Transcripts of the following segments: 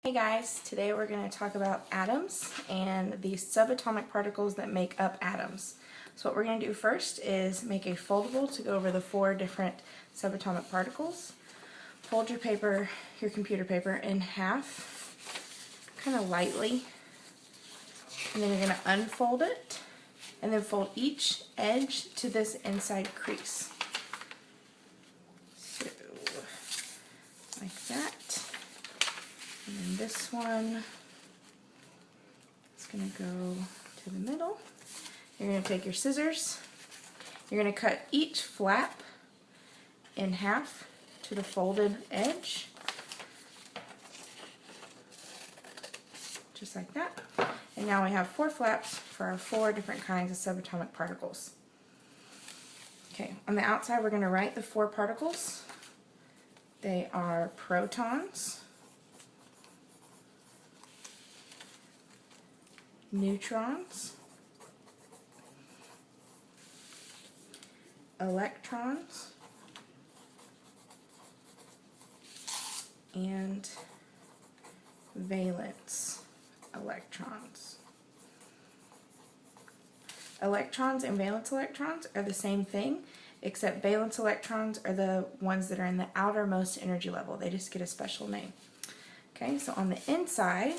Hey guys, today we're going to talk about atoms and the subatomic particles that make up atoms. So what we're going to do first is make a foldable to go over the 4 different subatomic particles. Fold your paper, your computer paper, in half, kind of lightly, and then you're going to unfold it and then fold each edge to this inside crease. So, like that. And then this one is going to go to the middle. You're going to take your scissors. You're going to cut each flap in half to the folded edge. Just like that. And now we have 4 flaps for our 4 different kinds of subatomic particles. Okay, on the outside we're going to write the 4 particles. They are protons, neutrons, electrons, and valence electrons. Electrons and valence electrons are the same thing, except valence electrons are the ones that are in the outermost energy level. They just get a special name. Okay, so on the inside,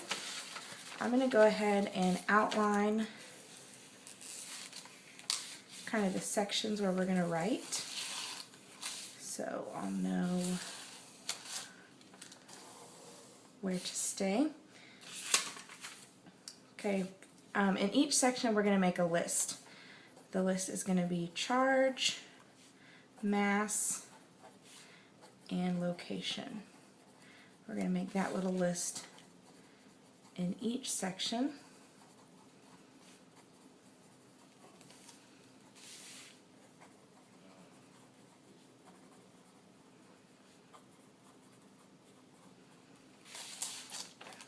I'm going to go ahead and outline kind of the sections where we're going to write, so I'll know where to stay. Okay, in each section we're going to make a list. The list is going to be charge, mass, and location. We're going to make that little list in each section.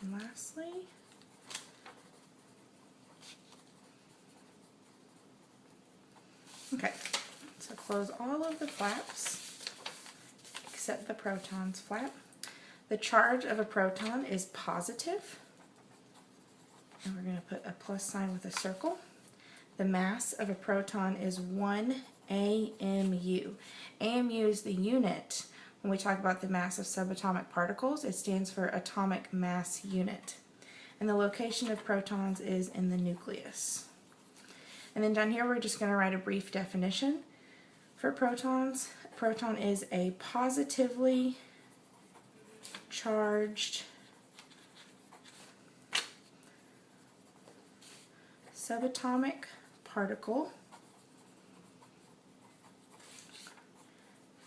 And lastly, okay, so close all of the flaps except the protons flap. The charge of a proton is positive, and we're going to put a plus sign with a circle. The mass of a proton is 1 AMU. AMU is the unit when we talk about the mass of subatomic particles. It stands for atomic mass unit. And the location of protons is in the nucleus. And then down here we're just going to write a brief definition for protons. A proton is a positively charged subatomic particle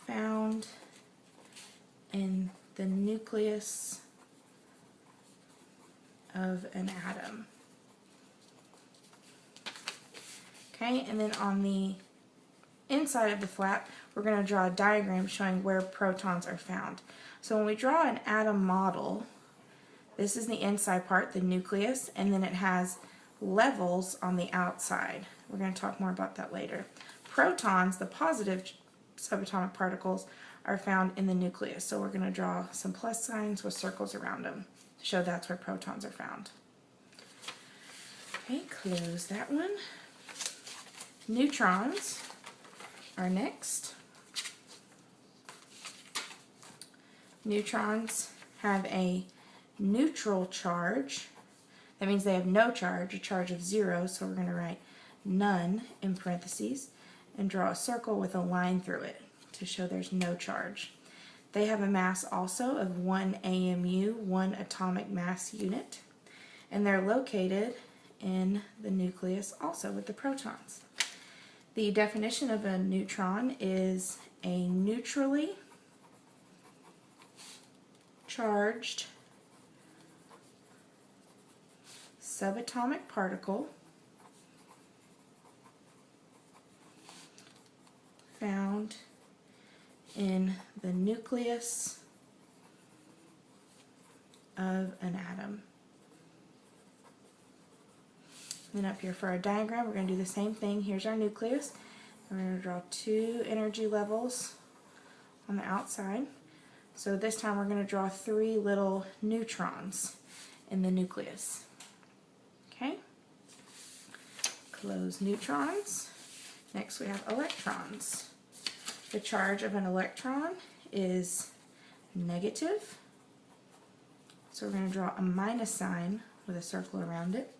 found in the nucleus of an atom. Okay, and then on the inside of the flap, we're going to draw a diagram showing where protons are found. So when we draw an atom model, this is the inside part, the nucleus, and then it has levels on the outside. We're going to talk more about that later. Protons, the positive subatomic particles, are found in the nucleus. So we're going to draw some plus signs with circles around them to show that's where protons are found. Okay, close that one. Neutrons are next. Neutrons have a neutral charge. That means they have no charge, a charge of 0, so we're going to write none in parentheses and draw a circle with a line through it to show there's no charge. They have a mass also of 1 AMU, 1 atomic mass unit, and they're located in the nucleus also with the protons. The definition of a neutron is a neutrally charged subatomic particle found in the nucleus of an atom. Then up here for our diagram, we're going to do the same thing. Here's our nucleus. We're going to draw 2 energy levels on the outside. So this time we're going to draw 3 little neutrons. in the nucleus. Okay? Close neutrons. Next we have electrons. The charge of an electron is negative. So we're going to draw a minus sign with a circle around it.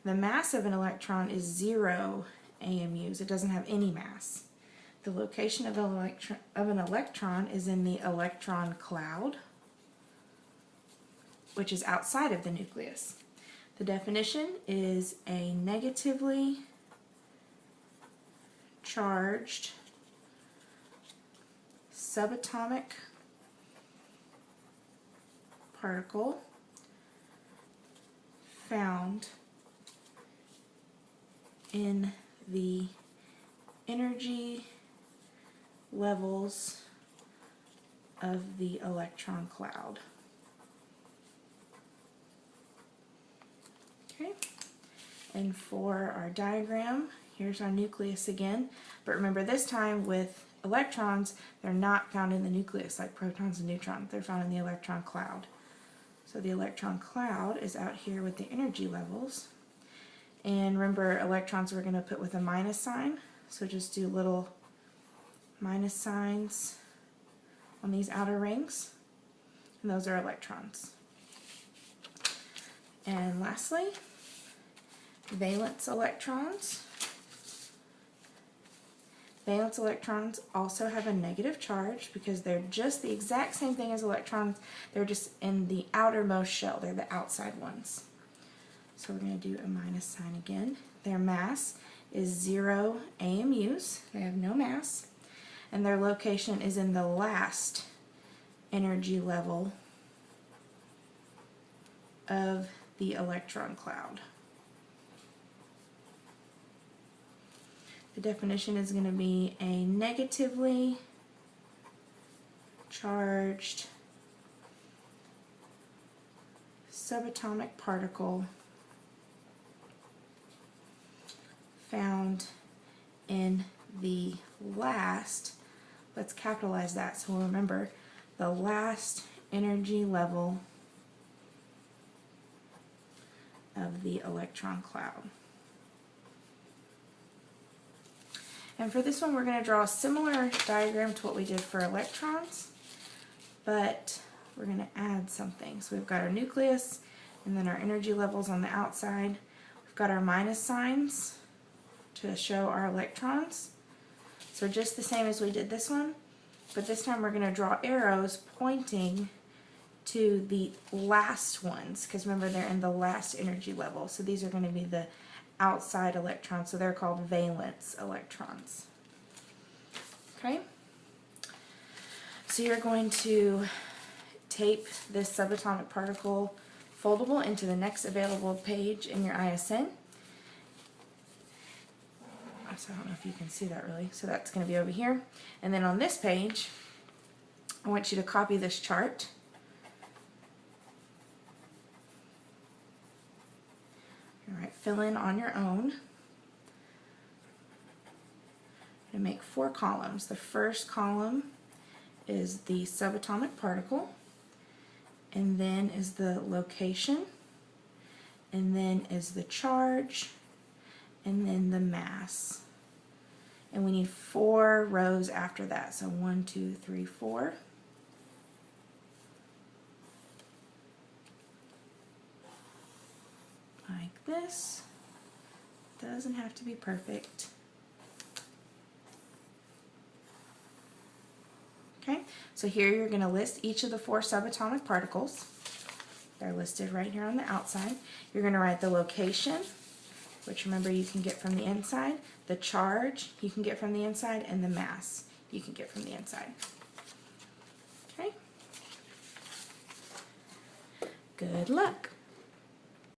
The mass of an electron is 0 AMUs. It doesn't have any mass. The location of an electron is in the electron cloud, which is outside of the nucleus. The definition is a negatively charged subatomic particle found in the energy levels of the electron cloud. Okay, and for our diagram, here's our nucleus again, but remember this time with electrons, they're not found in the nucleus like protons and neutrons, they're found in the electron cloud. So the electron cloud is out here with the energy levels. And remember, electrons we're going to put with a minus sign, so just do little minus signs on these outer rings, and those are electrons. And lastly, valence electrons. Valence electrons also have a negative charge because they're just the exact same thing as electrons, they're just in the outermost shell, they're the outside ones. So we're going to do a minus sign again. Their mass is 0 AMUs, they have no mass, and their location is in the last energy level of the electron cloud. The definition is going to be a negatively charged subatomic particle found in the last, let's capitalize that so we'll remember, the last energy level of the electron cloud. And for this one we're going to draw a similar diagram to what we did for electrons, but we're going to add something. So we've got our nucleus and then our energy levels on the outside. We've got our minus signs to show our electrons. So just the same as we did this one, but this time we're going to draw arrows pointing to the last ones, because remember they're in the last energy level. So these are going to be the outside electrons, so they're called valence electrons. Okay? So you're going to tape this subatomic particle foldable into the next available page in your ISN. So I don't know if you can see that really. So that's going to be over here. And then on this page, I want you to copy this chart. Alright, fill in on your own. And make 4 columns. The first column is the subatomic particle, and then is the location, and then is the charge, and then the mass. And we need 4 rows after that. So 1, 2, 3, 4. Like this. Doesn't have to be perfect. Okay, so here you're going to list each of the 4 subatomic particles. They're listed right here on the outside. You're going to write the location, which remember you can get from the inside, the charge you can get from the inside, and the mass you can get from the inside. Okay? Good luck!